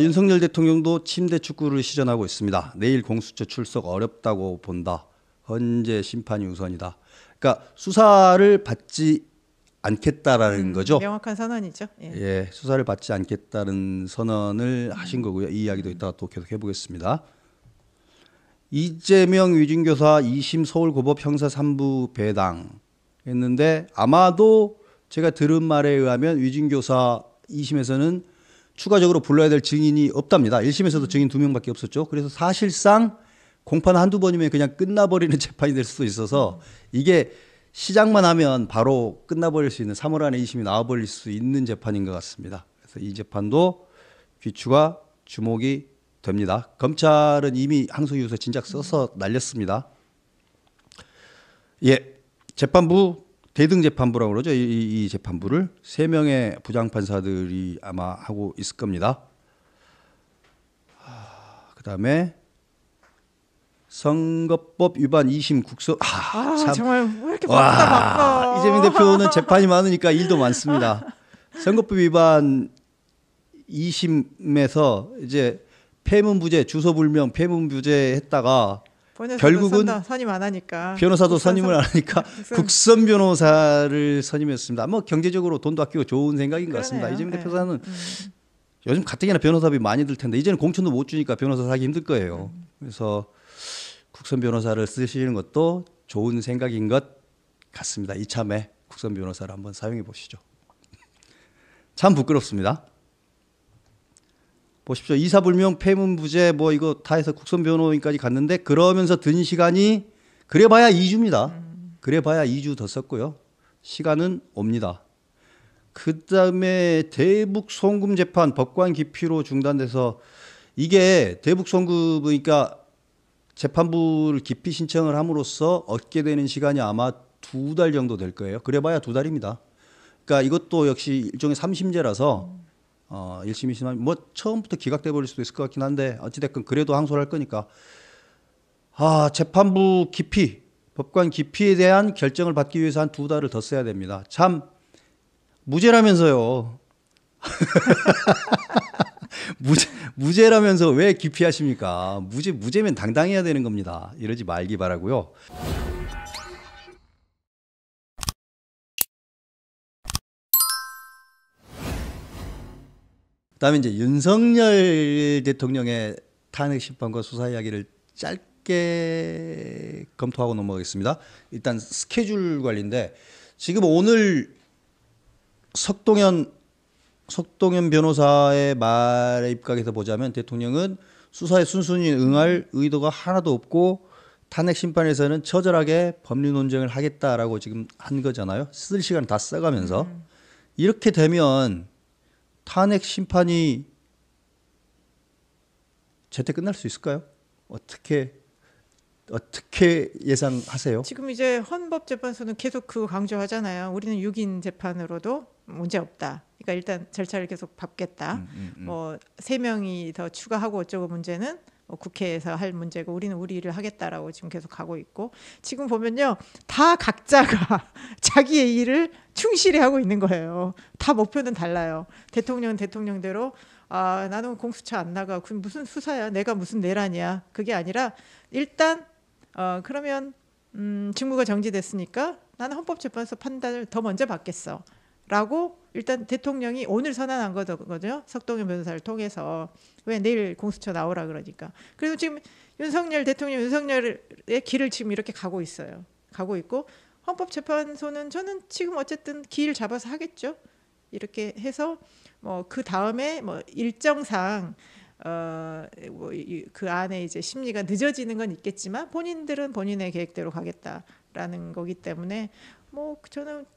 윤석열 대통령도 침대 축구를 시전하고 있습니다. 내일 공수처 출석 어렵다고 본다. 헌재 심판이 우선이다. 그러니까 수사를 받지 않겠다라는 거죠. 명확한 선언이죠. 예. 예, 수사를 받지 않겠다는 선언을 하신 거고요. 이 이야기도 이따가 또 계속 해보겠습니다. 이재명 위증교사 2심 서울고법 형사 3부 배당 했는데 아마도 제가 들은 말에 의하면 위증교사 2심에서는 추가적으로 불러야 될 증인이 없답니다. 1심에서도 증인 2명밖에 없었죠. 그래서 사실상 공판 한두 번이면 그냥 끝나버리는 재판이 될 수도 있어서 이게 시작만 하면 바로 끝나버릴 수 있는 3월 안에 2심이 나와버릴 수 있는 재판인 것 같습니다. 그래서 이 재판도 귀추가 주목이 됩니다. 검찰은 이미 항소유서 진작 써서 날렸습니다. 예, 재판부 대등재판부라고 그러죠. 이 재판부를 3명의 부장판사들이 아마 하고 있을 겁니다. 그다음에 선거법 위반 2심 국소. 참. 정말 왜 이렇게 바빠. 이재명 대표는 재판이 많으니까 일도 많습니다. 선거법 위반 2심에서 이제 폐문부재, 주소불명 폐문부재 했다가 결국은 선임 안 하니까 변호사도 선임을 안 하니까 국선 변호사를 선임했습니다. 뭐 경제적으로 돈도 아끼고 좋은 생각인 것 같습니다. 이재명 대표사는 요즘 가뜩이나 변호사비 많이 들 텐데 이제는 공천도 못 주니까 변호사 사기 힘들 거예요. 그래서 국선 변호사를 쓰시는 것도 좋은 생각인 것 같습니다. 이참에 국선 변호사를 한번 사용해 보시죠. 참 부끄럽습니다. 보십시오. 이사불명 폐문부재 뭐 이거 다 해서 국선 변호인까지 갔는데 그러면서 든 시간이 그래봐야 2주입니다. 그래봐야 2주 더 썼고요. 시간은 옵니다. 그다음에 대북 송금 재판 법관 기피로 중단돼서 이게 대북 송금 그러니까 재판부를 기피 신청을 함으로써 얻게 되는 시간이 아마 2달 정도 될 거예요. 그래봐야 2달입니다. 그러니까 이것도 역시 일종의 3심제라서 1심, 2심 뭐 처음부터 기각돼 버릴 수도 있을 것 같긴 한데 어찌됐건 그래도 항소를 할 거니까 재판부 기피, 법관 기피에 대한 결정을 받기 위해서 한 2달을 더 써야 됩니다. 참 무죄라면서요. 무죄라면서 왜 기피하십니까? 무죄면 당당해야 되는 겁니다. 이러지 말기 바라고요. 그다음에 이제 윤석열 대통령의 탄핵 심판과 수사 이야기를 짧게 검토하고 넘어가겠습니다. 일단 스케줄 관리인데 지금 오늘 석동현 변호사의 말에 입각해서 보자면 대통령은 수사에 순순히 응할 의도가 하나도 없고 탄핵 심판에서는 처절하게 법리 논쟁을 하겠다라고 지금 한 거잖아요. 쓸 시간 다 써가면서 이렇게 되면 탄핵 심판이 제때 끝날 수 있을까요? 어떻게 예상하세요? 지금 이제 헌법재판소는 계속 그거 강조하잖아요. 우리는 6인 재판으로도 문제 없다. 그러니까 일단 절차를 계속 밟겠다. 뭐 3명이 더 추가하고 어쩌고 문제는 국회에서 할 문제고 우리는 우리 일을 하겠다라고 지금 계속 가고 있고 지금 보면요. 다 각자가 자기의 일을 충실히 하고 있는 거예요. 다 목표는 달라요. 대통령은 대통령대로 나는 공수처 안 나가. 그 무슨 수사야. 내가 무슨 내란이야. 그게 아니라 일단 그러면 직무가 정지됐으니까 나는 헌법재판소 판단을 더 먼저 받겠어. 라고 일단 대통령이 오늘 선언한 거죠. 석동현 변호사를 통해서. 왜 내일 공수처 나오라 그러니까. 그리고 지금 윤석열 대통령 윤석열의 길을 지금 이렇게 가고 있어요. 가고 있고 헌법재판소는 저는 지금 어쨌든 길 잡아서 하겠죠. 이렇게 해서 뭐 그 다음에 뭐 일정상 그 안에 이제 심리가 늦어지는 건 있겠지만 본인들은 본인의 계획대로 가겠다라는 거기 때문에 뭐 저는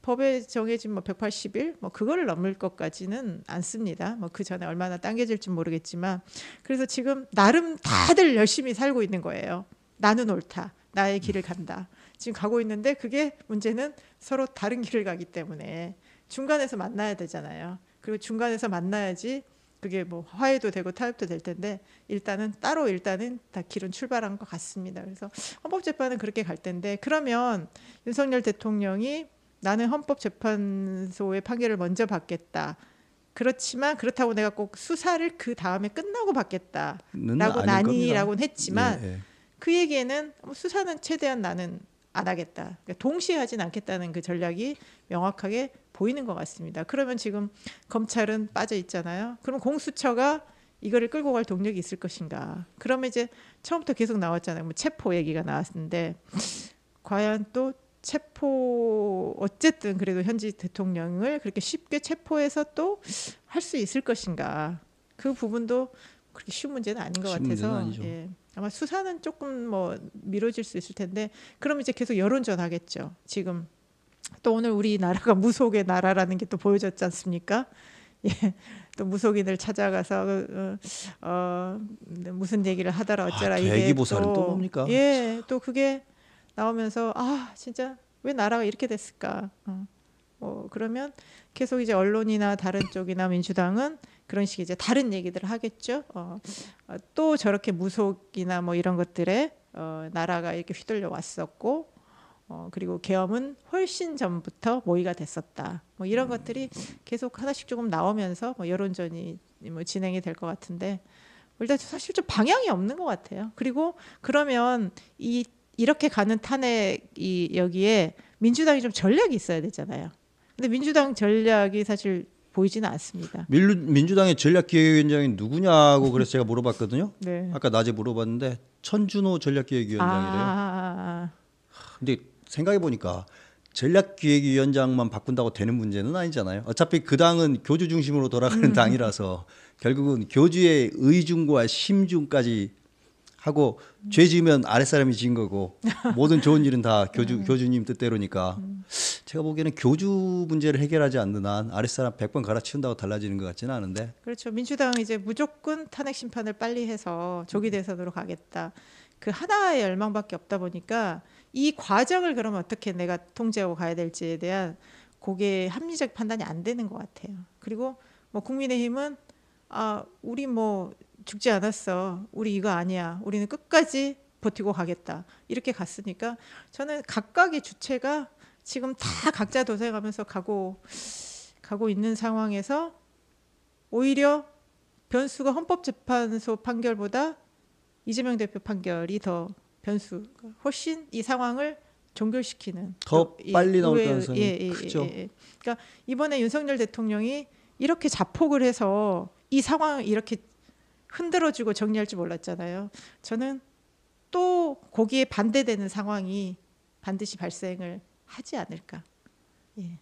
법에 정해진 뭐 180일 뭐 그거를 넘을 것까지는 않습니다. 뭐 그 전에 얼마나 당겨질지 모르겠지만 그래서 지금 나름 다들 열심히 살고 있는 거예요. 나는 옳다. 나의 길을 간다. 지금 가고 있는데 그게 문제는 서로 다른 길을 가기 때문에 중간에서 만나야 되잖아요. 그리고 중간에서 만나야지 그게 뭐 화해도 되고 타협도 될 텐데 일단은 따로 다 길은 출발한 것 같습니다. 그래서 헌법재판은 그렇게 갈 텐데 그러면 윤석열 대통령이 나는 헌법재판소의 판결을 먼저 받겠다. 그렇지만 그렇다고 내가 꼭 수사를 그 다음에 끝나고 받겠다라고 난이라고는 했지만 예. 그 얘기에는 수사는 최대한 나는 안 하겠다. 그러니까 동시에 하진 않겠다는 그 전략이 명확하게 보이는 것 같습니다. 그러면 지금 검찰은 빠져 있잖아요. 그럼 공수처가 이거를 끌고 갈 동력이 있을 것인가? 그러면 이제 처음부터 계속 나왔잖아요. 뭐 체포 얘기가 나왔는데 과연 또 체포 어쨌든 그래도 현지 대통령을 그렇게 쉽게 체포해서 또 할 수 있을 것인가? 그 부분도 그렇게 쉬운 문제는 아닌 것 같아서 예. 아마 수사는 조금 뭐 미뤄질 수 있을 텐데 그럼 이제 계속 여론전 하겠죠. 지금 또 오늘 우리나라가 무속의 나라라는 게 또 보여졌지 않습니까? 예. 또 무속인을 찾아가서 무슨 얘기를 하더라 어쩌라 이게 대기보살은 또 뭡니까? 예, 또 그게 나오면서 진짜 왜 나라가 이렇게 됐을까? 그러면 계속 이제 언론이나 다른 쪽이나 민주당은 그런 식의 이제 다른 얘기들을 하겠죠. 또 저렇게 무속이나 뭐 이런 것들에 나라가 이렇게 휘둘려 왔었고, 그리고 계엄은 훨씬 전부터 모의가 됐었다. 뭐 이런 것들이 계속 하나씩 조금 나오면서 뭐 여론전이 뭐 진행이 될 것 같은데 일단 사실 좀 방향이 없는 것 같아요. 그리고 그러면 이렇게 가는 탄핵이 여기에 민주당이 좀 전략이 있어야 되잖아요. 근데 민주당 전략이 사실 보이지는 않습니다. 민주당의 전략기획위원장이 누구냐고 그래서 제가 물어봤거든요. 네. 아까 낮에 물어봤는데 천준호 전략기획위원장이래요. 근데 생각해 보니까 전략기획위원장만 바꾼다고 되는 문제는 아니잖아요. 어차피 그 당은 교주 중심으로 돌아가는 당이라서 결국은 교주의 의중과 심중까지 하고 죄 지으면 아랫사람이 지은 거고 모든 좋은 일은 다 교주님 뜻대로니까 제가 보기에는 교주 문제를 해결하지 않는 한 아랫사람 100번 갈아치운다고 달라지는 것 같지는 않은데. 그렇죠. 민주당은 이제 무조건 탄핵 심판을 빨리 해서 조기 대선으로 가겠다. 그 하나의 열망밖에 없다 보니까 이 과정을 그러면 어떻게 내가 통제하고 가야 될지에 대한 그게 합리적 판단이 안 되는 것 같아요. 그리고 뭐 국민의힘은 우리 뭐 죽지 않았어. 우리 이거 아니야. 우리는 끝까지 버티고 가겠다. 이렇게 갔으니까 저는 각각의 주체가 지금 다 각자 도생하면서 가고 있는 상황에서 오히려 변수가 헌법재판소 판결보다 이재명 대표 판결이 더 변수가 훨씬 이 상황을 종결시키는 더 빨리 나올 가능성이 크죠. 그러니까 이번에 윤석열 대통령이 이렇게 자폭을 해서 이 상황을 이렇게 흔들어주고 정리할 줄 몰랐잖아요. 저는 또 거기에 반대되는 상황이 반드시 발생을 하지 않을까. 예.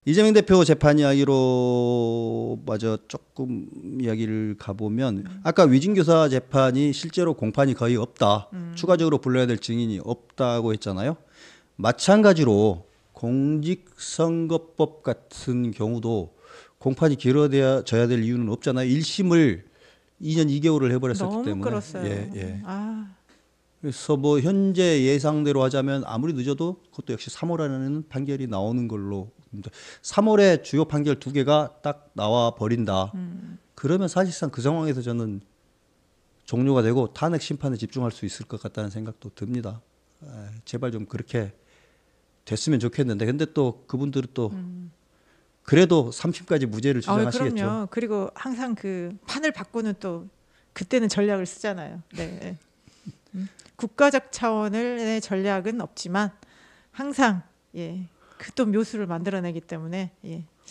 이재명 대표 재판 이야기로 마저 조금 이야기를 가보면 아까 위증교사 재판이 실제로 공판이 거의 없다. 추가적으로 불러야 될 증인이 없다고 했잖아요. 마찬가지로 공직선거법 같은 경우도 공판이 길어져야 될 이유는 없잖아요. 1심을 2년 2개월을 해버렸었기 너무 때문에. 끌었어요. 예. 그래서 뭐 현재 예상대로 하자면 아무리 늦어도 그것도 역시 3월 안에는 판결이 나오는 걸로. 3월에 주요 판결 2개가 딱 나와 버린다. 그러면 사실상 그 상황에서 저는 종료가 되고 탄핵 심판에 집중할 수 있을 것 같다는 생각도 듭니다. 제발 좀 그렇게 됐으면 좋겠는데 근데 또 그분들은 또 그래도 3심까지 무죄를 주장하시겠죠. 그럼요. 그리고 항상 그 판을 바꾸는 또 그때는 전략을 쓰잖아요. 네. 국가적 차원의 전략은 없지만 항상 그 또 묘수를 만들어내기 때문에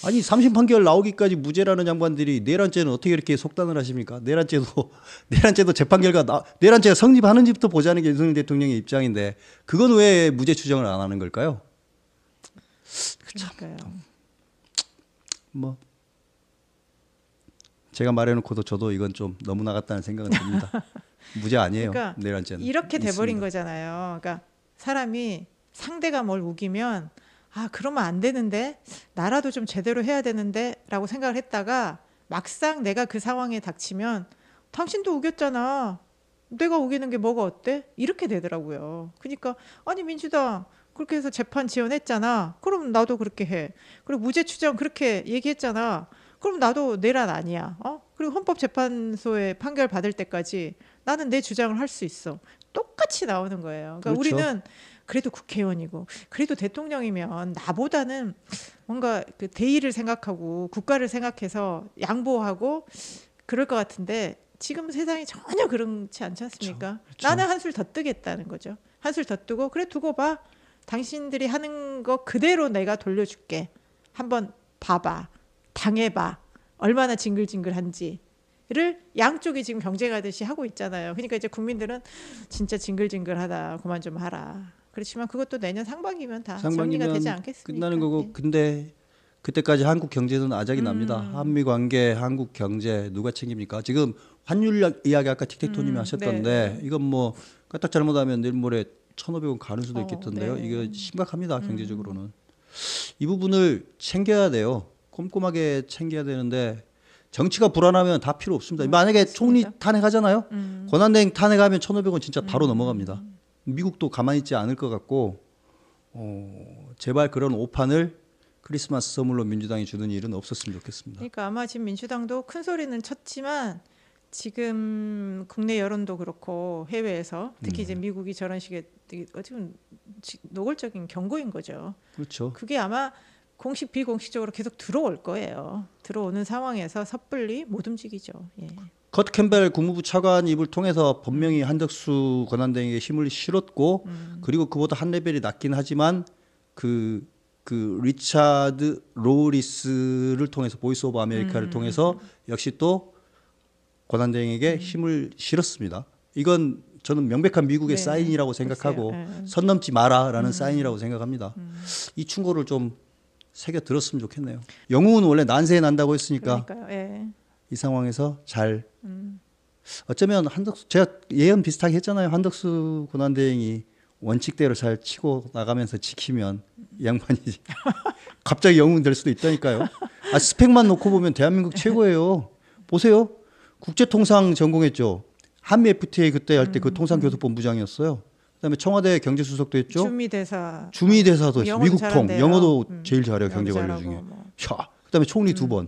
아니 3심 판결 나오기까지 무죄라는 양반들이 내란죄는 어떻게 이렇게 속단을 하십니까? 내란죄도 재판 결과 내란죄가 성립하는지부터 보자는 게 윤석열 대통령의 입장인데 그건 왜 무죄 추정을 안 하는 걸까요? 그러니까요. 뭐 제가 말해놓고도 저도 이건 좀 너무 나갔다는 생각은 듭니다. 무죄 아니에요. 그러니까 내란죄는 이렇게 돼버린 있습니다. 거잖아요. 그러니까 사람이 상대가 뭘 우기면 그러면 안 되는데 나라도 좀 제대로 해야 되는데 라고 생각을 했다가 막상 내가 그 상황에 닥치면 당신도 우겼잖아. 내가 우기는 게 뭐가 어때? 이렇게 되더라고요. 그러니까 아니 민주당 그렇게 해서 재판 지원했잖아. 그럼 나도 그렇게 해. 그리고 무죄 추정 그렇게 얘기했잖아. 그럼 나도 내란 아니야. 그리고 헌법재판소에 판결 받을 때까지 나는 내 주장을 할 수 있어. 똑같이 나오는 거예요. 그러니까 그렇죠. 우리는 그래도 국회의원이고 그래도 대통령이면 나보다는 뭔가 그 대의를 생각하고 국가를 생각해서 양보하고 그럴 것 같은데 지금 세상이 전혀 그렇지 않지 않습니까? 그렇죠. 나는 한술 더 뜨겠다는 거죠. 한술 더 뜨고 그래 두고 봐. 당신들이 하는 거 그대로 내가 돌려줄게. 한번 봐봐. 당해봐. 얼마나 징글징글한지를 양쪽이 지금 경쟁하듯이 하고 있잖아요. 그러니까 이제 국민들은 진짜 징글징글하다. 그만 좀 하라. 그렇지만 그것도 내년 상반기면 다 정리가 되지 않겠습니까? 끝나는 거고 예. 근데 그때까지 한국 경제는 아작이 납니다. 한미 관계, 한국 경제 누가 챙깁니까? 지금 환율 이야기 아까 틱택토님이 하셨던데 네. 이건 뭐 까딱 잘못하면 내일 모레 1,500원 가는 수도 있겠던데요. 네. 이거 심각합니다. 경제적으로는. 이 부분을 챙겨야 돼요. 꼼꼼하게 챙겨야 되는데 정치가 불안하면 다 필요 없습니다. 만약에 총리 탄핵하잖아요. 권한대행 탄핵하면 1,500원 진짜 바로 넘어갑니다. 미국도 가만히 있지 않을 것 같고 제발 그런 오판을 크리스마스 선물로 민주당이 주는 일은 없었으면 좋겠습니다. 그러니까 아마 지금 민주당도 큰 소리는 쳤지만 지금 국내 여론도 그렇고 해외에서 특히 이제 미국이 저런 식의 되게 어찌보면 노골적인 경고인 거죠. 그렇죠. 그게 아마 공식 비공식적으로 계속 들어올 거예요. 들어오는 상황에서 섣불리 못 움직이죠. 예. 커트 캠벨 국무부 차관 입을 통해서 분명히 한덕수 권한대행에게 힘을 실었고 그리고 그보다 한 레벨이 낮긴 하지만 그 리차드 로리스를 통해서 보이스 오브 아메리카를 통해서 역시 또 권한대행에게 힘을 실었습니다. 이건 저는 명백한 미국의 네. 사인이라고 생각하고 글쎄요. 선 넘지 마라라는 사인이라고 생각합니다. 이 충고를 좀 새겨 들었으면 좋겠네요. 영웅은 원래 난세에 난다고 했으니까 그러니까요. 예. 이 상황에서 잘 어쩌면 제가 예언 비슷하게 했잖아요. 한덕수 권한대행이 원칙대로 잘 치고 나가면서 지키면 이 양반이 갑자기 영웅 될 수도 있다니까요. 스펙만 놓고 보면 대한민국 최고예요. 보세요. 국제통상 전공했죠. 한미 FTA 그때 할 때 그 통상교섭본부장이었어요. 그다음에 청와대 경제수석도 했죠. 주미대사도 했어요. 미국 통 영어도 제일 잘해요. 경제관료 중에. 그다음에 총리 2번.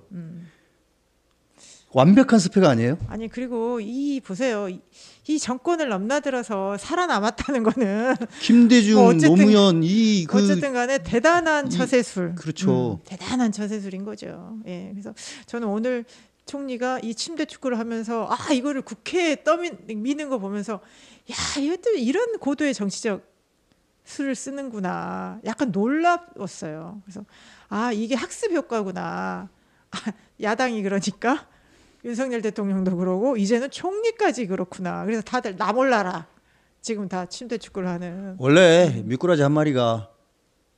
완벽한 스펙 아니에요? 아니 그리고 보세요. 이 정권을 넘나들어서 살아남았다는 거는 김대중, 뭐 노무현 어쨌든 간에 대단한 처세술. 그렇죠. 대단한 처세술인 거죠. 예. 그래서 저는 오늘 총리가 이 침대 축구를 하면서 이거를 국회에 미는 거 보면서 이것도 이런 고도의 정치적 수를 쓰는구나. 약간 놀라웠어요. 그래서 이게 학습 효과구나. 야당이 그러니까 윤석열 대통령도 그러고 이제는 총리까지 그렇구나. 그래서 다들 나 몰라라. 지금 다 침대 축구를 하는. 원래 미꾸라지 한 마리가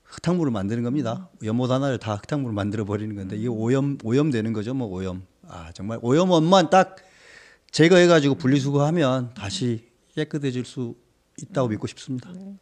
흙탕물을 만드는 겁니다. 연못 하나를 다 흙탕물을 만들어 버리는 건데 이게 오염되는 거죠. 뭐 오염. 정말 오염원만 딱 제거해가지고 분리수거하면 다시 깨끗해질 수 있다고 믿고 싶습니다. 네.